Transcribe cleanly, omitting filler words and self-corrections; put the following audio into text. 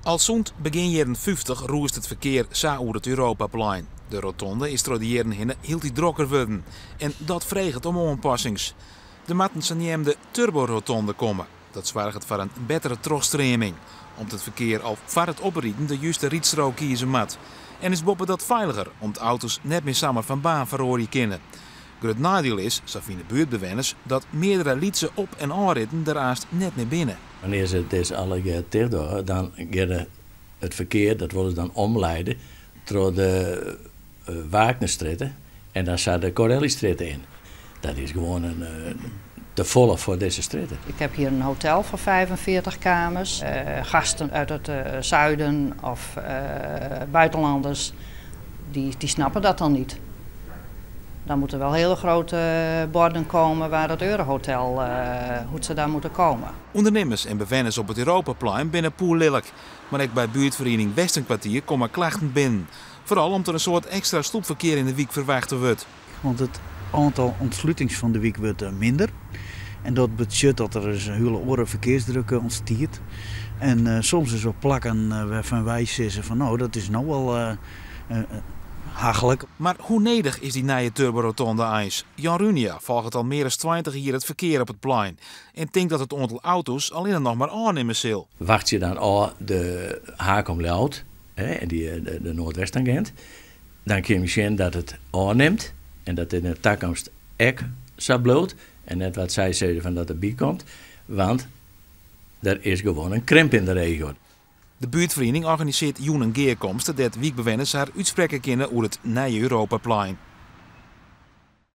Al zoend begin jaren 50 roest het verkeer over het Europaplein. De rotonde is door de jaren heen heel die drokker worden. En dat vreegt om aanpassings. De matten zijn de turborotonde komen. Dat zorgt voor een betere terugstreming. Omdat het verkeer al voor het oprijden de juiste rietstrook kiezen moet. En is boppen dat veiliger, omdat auto's net meer samen van baan verhoren kunnen. Het nadeel is, zo vinden buurtbewoners, dat meerdere liedsen op- en aanritten daarnaast net naar binnen. Wanneer ze deze alle gaat door, dan gaat het verkeer, dat worden dan omleiden door de Wagnerstraat en dan staat de Corellistraat in. Dat is gewoon te volle voor deze straat. Ik heb hier een hotel van 45 kamers. Gasten uit het zuiden of buitenlanders, die snappen dat dan niet. Dan moeten wel hele grote borden komen waar het Eurohotel, hoe ze daar moeten komen. Ondernemers en bewoners op het Europaplein binnen poerlelijk. Maar ook bij buurtvereniging Westenkwartier komen klachten binnen. Vooral omdat er een soort extra stoepverkeer in de week verwacht wordt. Want het aantal ontsluitings van de week wordt minder. En dat betekent dat er een hele oren verkeersdruk ontstiert. En soms is op plakken waarvan wij zeggen van nou dat is nou wel hachelijk. Maar hoe nedig is die nieuwe turborotonde ijs? Jan Runia volgt al meer dan 20 jaar het verkeer op het plein. En denkt dat het aantal auto's alleen nog maar aannemen zal. Wacht je dan al de haak om Leeuwarden, en de Noordwestangent, dan kun je zien dat het aanneemt en dat in de toekomst ook zo bloot. En net wat zij zeiden van dat erbij komt, want er is gewoon een krimp in de regio. De buurtvereniging organiseert joen en geerkomsten dat wiekbewoners haar uitspreken kunnen over het nieuwe Europaplein.